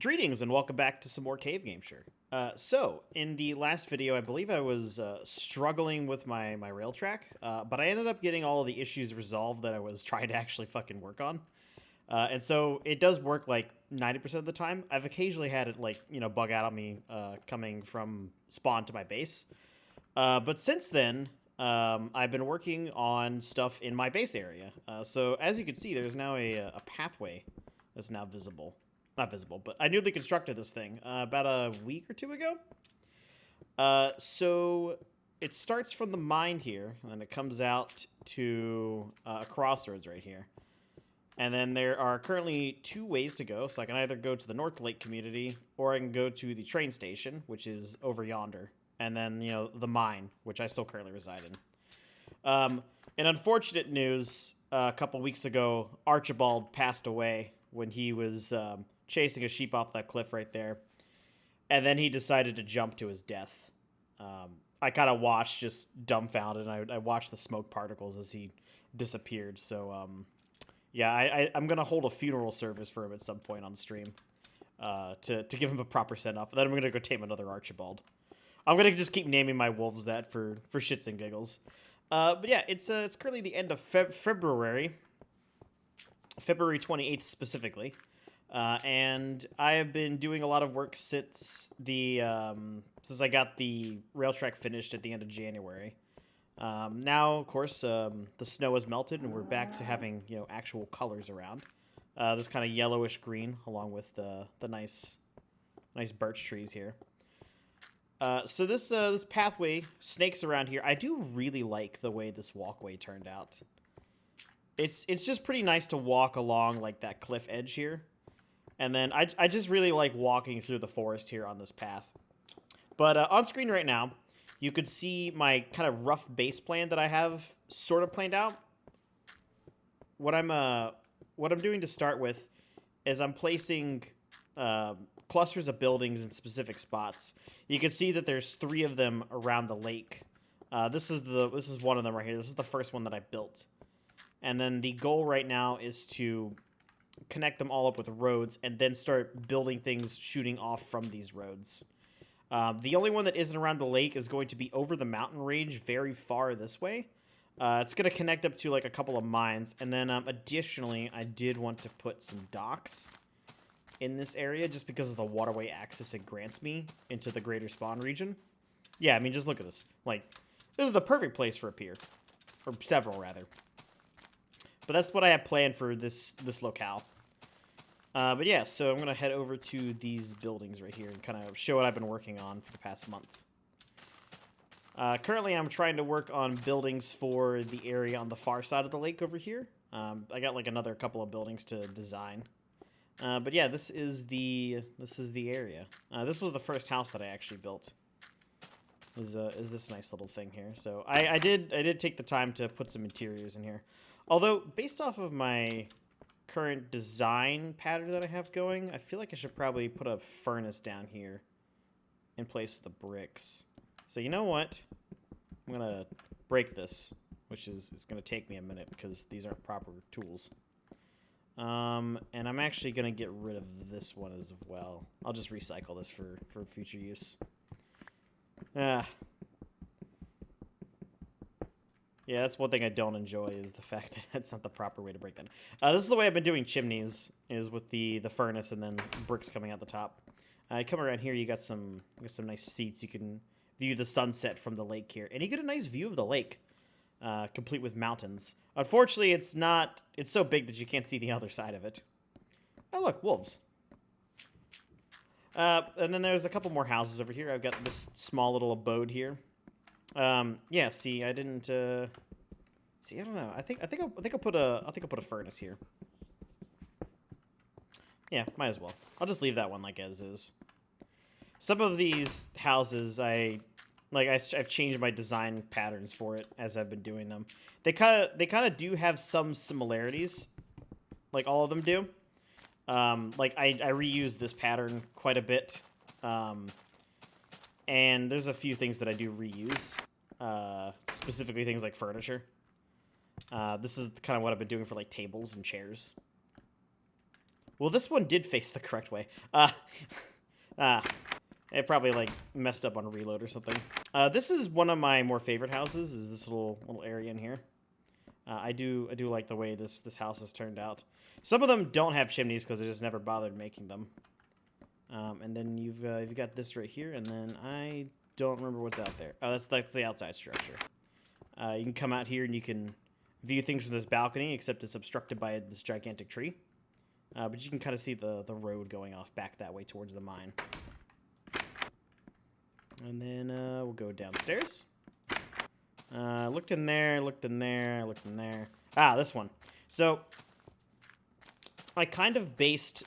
Greetings and welcome back to some more Cave Gameshire. So, in the last video, I believe I was struggling with my rail track, but I ended up getting all of the issues resolved that I was trying to actually fucking work on. And so it does work like 90% of the time. I've occasionally had it bug out on me coming from spawn to my base. But since then, I've been working on stuff in my base area. So as you can see, there's now a pathway that's now visible. Not visible, but I newly constructed this thing about a week or two ago. So it starts from the mine here, and it comes out to a crossroads right here. And then there are currently two ways to go. So I can either go to the North Lake community, or I can go to the train station, which is over yonder. And then, the mine, which I still currently reside in. In unfortunate news, a couple weeks ago, Archibald passed away when he was chasing a sheep off that cliff right there. And then he decided to jump to his death. I kind of watched just dumbfounded, and I watched the smoke particles as he disappeared. So, yeah, I'm going to hold a funeral service for him at some point on stream to give him a proper send-off. And then I'm going to go tame another Archibald. I'm going to just keep naming my wolves that for shits and giggles. But yeah, it's currently the end of February 28th specifically. And I have been doing a lot of work since I got the rail track finished at the end of January. Now, of course, the snow has melted, and we're back to having actual colors around. This kind of yellowish green, along with the nice birch trees here. So this pathway snakes around here. I do really like the way this walkway turned out. It's just pretty nice to walk along like that cliff edge here. And then I just really like walking through the forest here on this path. But on screen right now, you could see my kind of rough base plan that I have sort of planned out. What I'm doing to start with is I'm placing clusters of buildings in specific spots. You can see that there's 3 of them around the lake. This is one of them right here. This is the first one that I built. And then the goal right now is to connect them all up with roads and then start building things shooting off from these roads. The only one that isn't around the lake is going to be over the mountain range very far this way. It's going to connect up to like a couple of mines. And then additionally, I did want to put some docks in this area just because of the waterway access it grants me into the greater spawn region. Yeah, I mean, just look at this. Like, this is the perfect place for a pier. Or several, rather. But that's what I have planned for this locale. But yeah, so I'm going to head over to these buildings right here and kind of show what I've been working on for the past month. Currently, I'm trying to work on buildings for the area on the far side of the lake over here. I got like another couple of buildings to design. But yeah, this is the area. This was the first house that I actually built. Is this nice little thing here? So I did take the time to put some interiors in here. Although, based off of my current design pattern that I have going, I feel like I should probably put a furnace down here in place of the bricks. So you know what? I'm going to break this, which is going to take me a minute because these aren't proper tools. And I'm actually going to get rid of this one as well. I'll just recycle this for future use. Yeah, that's one thing I don't enjoy is the fact that that's not the proper way to break that. This is the way I've been doing chimneys, is with the furnace and then bricks coming out the top. Come around here, you got some nice seats. You can view the sunset from the lake here, and you get a nice view of the lake, complete with mountains. Unfortunately, it's so big that you can't see the other side of it. Oh look, wolves. And then there's a couple more houses over here. I've got this small little abode here. Yeah, see, I didn't, see, I don't know. I think I'll put a furnace here. Yeah, might as well. I'll just leave that one like as is. Some of these houses, I've changed my design patterns for it as I've been doing them. They kind of do have some similarities, like all of them do. Like I reuse this pattern quite a bit. And there's a few things that I do reuse, specifically things like furniture. This is kind of what I've been doing for like tables and chairs. Well, this one did face the correct way. It probably, like, messed up on a reload or something. This is one of my more favorite houses, is this little area in here. I do like the way this house has turned out. Some of them don't have chimneys because I just never bothered making them. And then you've got this right here, and then I don't remember what's out there. Oh, that's the outside structure. You can come out here and you can view things from this balcony, except it's obstructed by this gigantic tree. But you can kind of see the road going off back that way towards the mine. And then we'll go downstairs. Looked in there, looked in there, looked in there. Ah, this one. So, I kind of based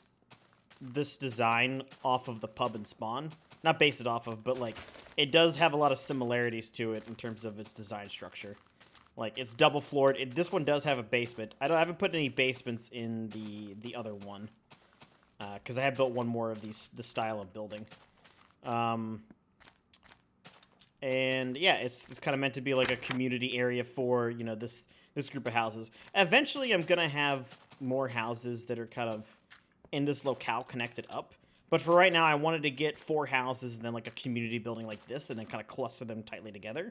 this design off of the pub and Spawn. Not based it off of, but, like, it does have a lot of similarities to it in terms of its design structure. Like, it's double floored. This one does have a basement. I haven't put any basements in the other one. Because I have built one more of the style of building. And yeah, it's kind of meant to be like a community area for, you know, this group of houses. Eventually, I'm going to have more houses that are kind of in this locale connected up. But for right now, I wanted to get 4 houses and then like a community building like this and then kind of cluster them tightly together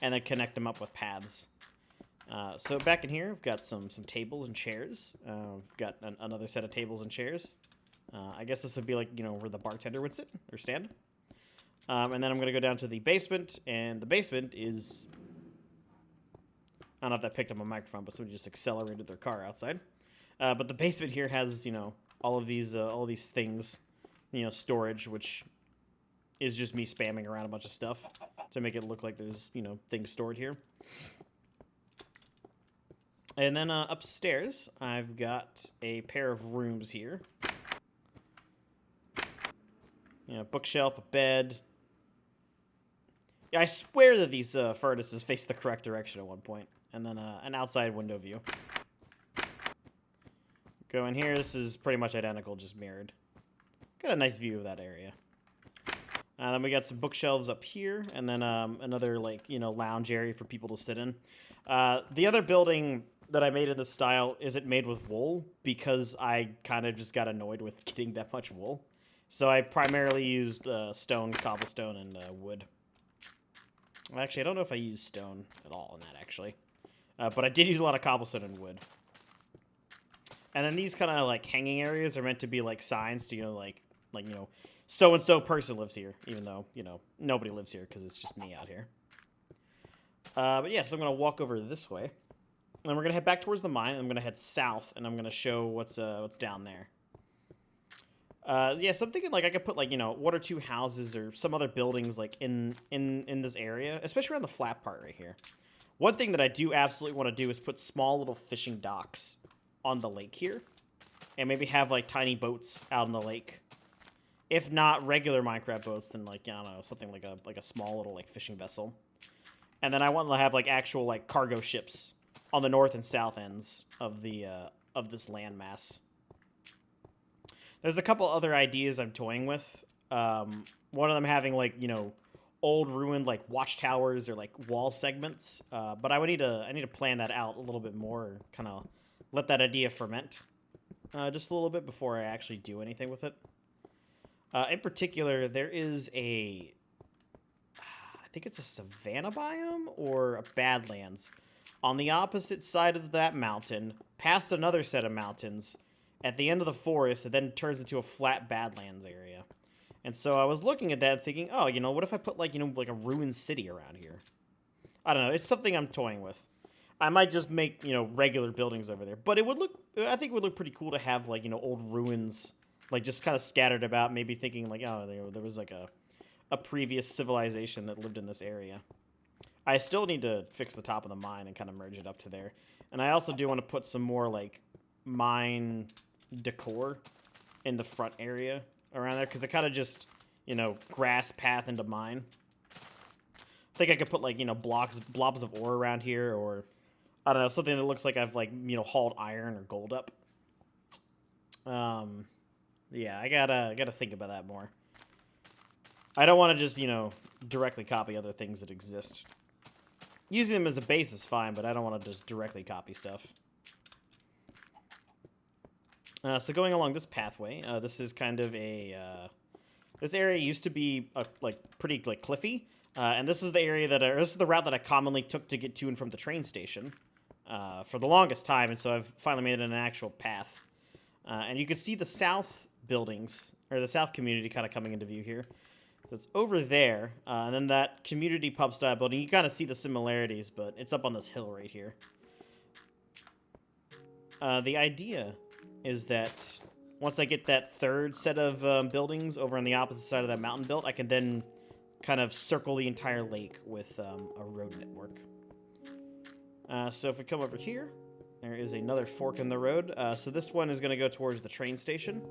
and then connect them up with paths. So back in here, we've got some tables and chairs. We've got another set of tables and chairs. I guess this would be like, you know, where the bartender would sit or stand. And then I'm going to go down to the basement, and the basement is... I don't know if that picked up my microphone, but somebody just accelerated their car outside. But the basement here has, you know, all these things, you know, storage, which is just me spamming around a bunch of stuff to make it look like there's, you know, things stored here. And then upstairs, I've got a pair of rooms here. You know, bookshelf, a bed. Yeah, I swear that these furnaces face the correct direction at one point. And then an outside window view. Go in here. This is pretty much identical, just mirrored. Got a nice view of that area. Then we got some bookshelves up here. And then another, like, you know, lounge area for people to sit in. The other building that I made in this style isn't made with wool because I kind of just got annoyed with getting that much wool. So I primarily used stone, cobblestone, and wood. Well, actually, I don't know if I used stone at all in that, actually. But I did use a lot of cobblestone and wood. And then these kind of, like, hanging areas are meant to be, like, signs to, you know, like you know, so-and-so person lives here. Even though, you know, nobody lives here because it's just me out here. But yeah, so I'm going to walk over this way. And we're going to head back towards the mine. And I'm going to head south, and I'm going to show what's down there. Yeah, so I'm thinking, like, I could put, like, you know, 1 or 2 houses or some other buildings, like, in this area, especially around the flat part right here. One thing that I do absolutely want to do is put small little fishing docks on the lake here, and maybe have, like, tiny boats out in the lake. If not regular Minecraft boats, then, like, I don't know, something like a small little, like, fishing vessel. And then I want to have, like, actual, like, cargo ships on the north and south ends of this landmass. There's a couple other ideas I'm toying with. One of them having, like, you know, old ruined, like, watchtowers or, like, wall segments. But I need to plan that out a little bit more, kind of let that idea ferment just a little bit before I actually do anything with it. In particular, there is I think it's a savanna biome or a badlands on the opposite side of that mountain, past another set of mountains, at the end of the forest, it then turns into a flat badlands area. And so I was looking at that thinking, oh, you know, what if I put, like, you know, like a ruined city around here? I don't know. It's something I'm toying with. I might just make, you know, regular buildings over there. But I think it would look pretty cool to have, like, you know, old ruins, like, just kind of scattered about, maybe thinking, like, oh, there was, like, a previous civilization that lived in this area. I still need to fix the top of the mine and kind of merge it up to there. And I also do want to put some more, like, mine decor in the front area around there, because it kind of just, you know, grass path into mine. I think I could put, like, you know, blobs of ore around here, or I don't know, something that looks like I've, like, you know, hauled iron or gold up. Yeah, I gotta think about that more. I don't want to just, you know, directly copy other things that exist. Using them as a base is fine, but I don't want to just directly copy stuff. So going along this pathway, this is kind of a... this area used to be like pretty like cliffy, and this is the area that this is the route that I commonly took to get to and from the train station for the longest time, and so I've finally made it an actual path. And you can see the south buildings, or the south community kind of coming into view here. So it's over there, and then that community pub style building, you kind of see the similarities, but it's up on this hill right here. The idea is that once I get that third set of buildings over on the opposite side of that mountain built, I can then kind of circle the entire lake with a road network. So if we come over here, there is another fork in the road. So this one is going to go towards the train station.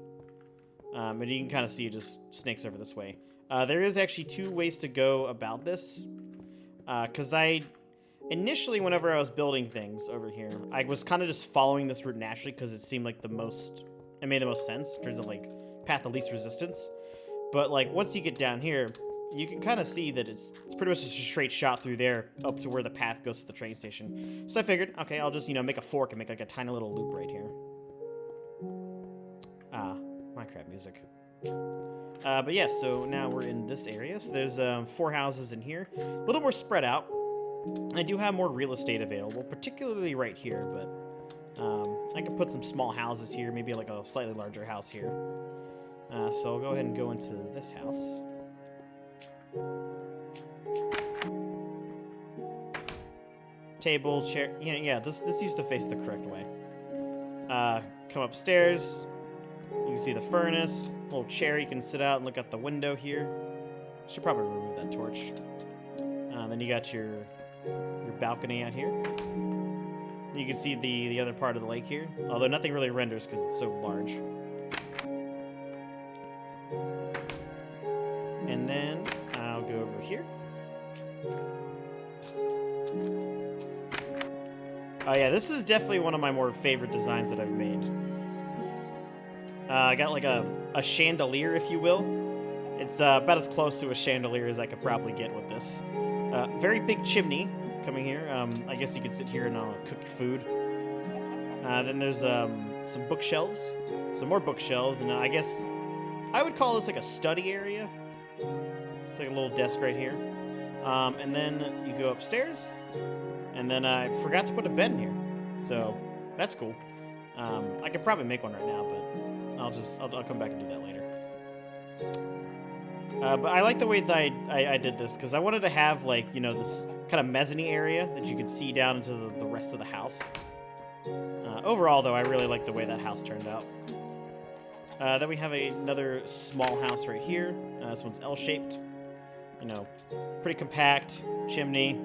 And you can kind of see it just snakes over this way. There is actually two ways to go about this. Because initially, whenever I was building things over here, I was kind of just following this route naturally because it seemed like it made the most sense in terms of like path of least resistance. But like once you get down here, you can kind of see that it's pretty much just a straight shot through there up to where the path goes to the train station. So I figured, okay, I'll just, make a fork and make like a tiny little loop right here. Minecraft music. But yeah, so now we're in this area. So there's 4 houses in here. A little more spread out. I do have more real estate available, particularly right here, but I could put some small houses here, maybe like a slightly larger house here. So I'll go ahead and go into this house. Table, chair, yeah, this used to face the correct way. Come upstairs, you can see the furnace, little chair you can sit out and look out the window here. Should probably remove that torch. Then you got your balcony out here. You can see the other part of the lake here, although nothing really renders because it's so large. And then I'll go over here. Oh yeah, this is definitely one of my more favorite designs that I've made. I got like a chandelier, if you will. It's about as close to a chandelier as I could probably get with this. Very big chimney coming here. I guess you could sit here and cook your food. Then there's some bookshelves, some more bookshelves, and I guess I would call this like a study area. It's like a little desk right here. And then you go upstairs, and then I forgot to put a bed in here, so that's cool. I could probably make one right now, but I'll come back and do that later. But I like the way that I did this, because I wanted to have, like, this kind of mezzanine area that you could see down into the rest of the house. Overall, though, I really like the way that house turned out. Then we have another small house right here. This one's L-shaped. Pretty compact, chimney,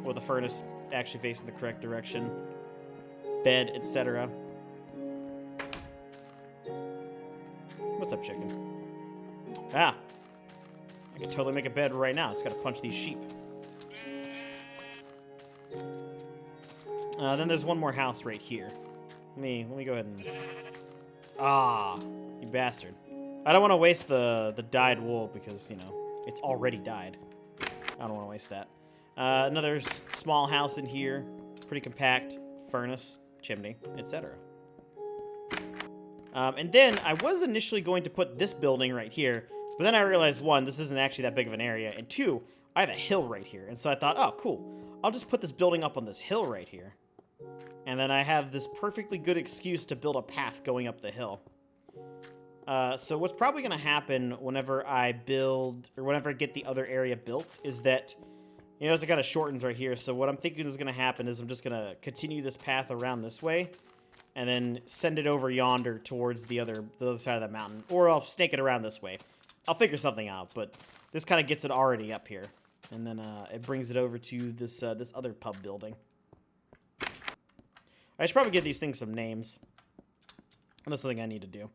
with a furnace actually facing the correct direction, bed, etc. What's up, chicken? Ah! I can totally make a bed right now. It's got to punch these sheep. Then there's one more house right here. Let me go ahead and... Ah, you bastard. I don't want to waste the dyed wool because, it's already dyed. I don't want to waste that. Another small house in here. Pretty compact. Furnace, chimney, etc. And then I was initially going to put this building right here, but then I realized, 1, this isn't actually that big of an area, and 2, I have a hill right here. And so I thought, oh, cool. I'll just put this building up on this hill right here. And then I have this perfectly good excuse to build a path going up the hill. So what's probably going to happen whenever I build, or whenever I get the other area built, is that, as it kind of shortens right here. So what I'm thinking is going to happen is I'm just going to continue this path around this way, and then send it over yonder towards the other side of the mountain. Or I'll snake it around this way. I'll figure something out, but this kind of gets it already up here. And then it brings it over to this other pub building. I should probably give these things some names. That's something I need to do.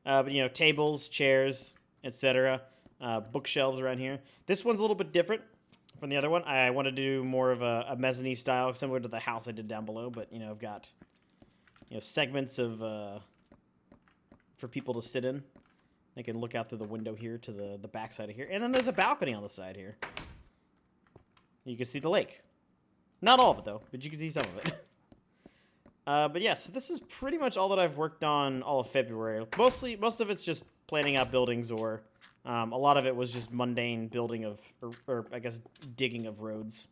But, tables, chairs, etc. Bookshelves around here. This one's a little bit different from the other one. I wanted to do more of a mezzanine style, similar to the house I did down below. But, I've got, segments of for people to sit in. They can look out through the window here to the back side of here. And then there's a balcony on the side here. You can see the lake. Not all of it, though, but you can see some of it. But yeah, so this is pretty much all that I've worked on all of February. Most of it's just planning out buildings, or a lot of it was just mundane building of, or I guess digging of roads.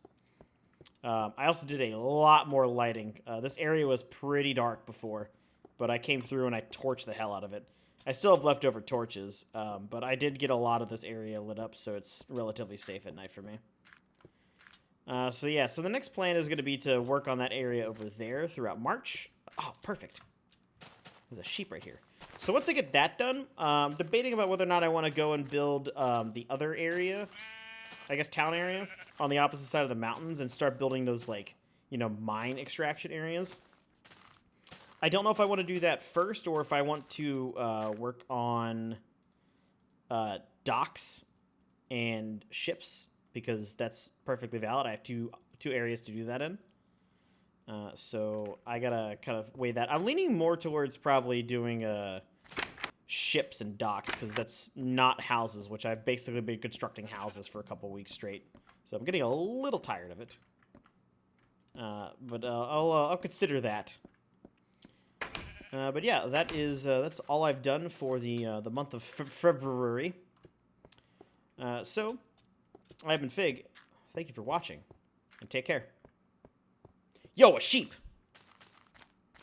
I also did a lot more lighting. This area was pretty dark before, but I came through and I torched the hell out of it. I still have leftover torches, but I did get a lot of this area lit up, so it's relatively safe at night for me. So yeah, so the next plan is going to be to work on that area over there throughout March. Oh, perfect. There's a sheep right here. So once I get that done, debating about whether or not I want to go and build the other area, I guess town area, on the opposite side of the mountains and start building those, like, you know, mine extraction areas. I don't know if I want to do that first or if I want to work on docks and ships, because that's perfectly valid. I have two areas to do that in. So I gotta kind of weigh that. I'm leaning more towards probably doing ships and docks, because that's not houses, which I've basically been constructing houses for a couple weeks straight. So I'm getting a little tired of it. But I'll consider that. But yeah, that's all I've done for the month of February. So I've been Fig. Thank you for watching, and take care. Yo, a sheep!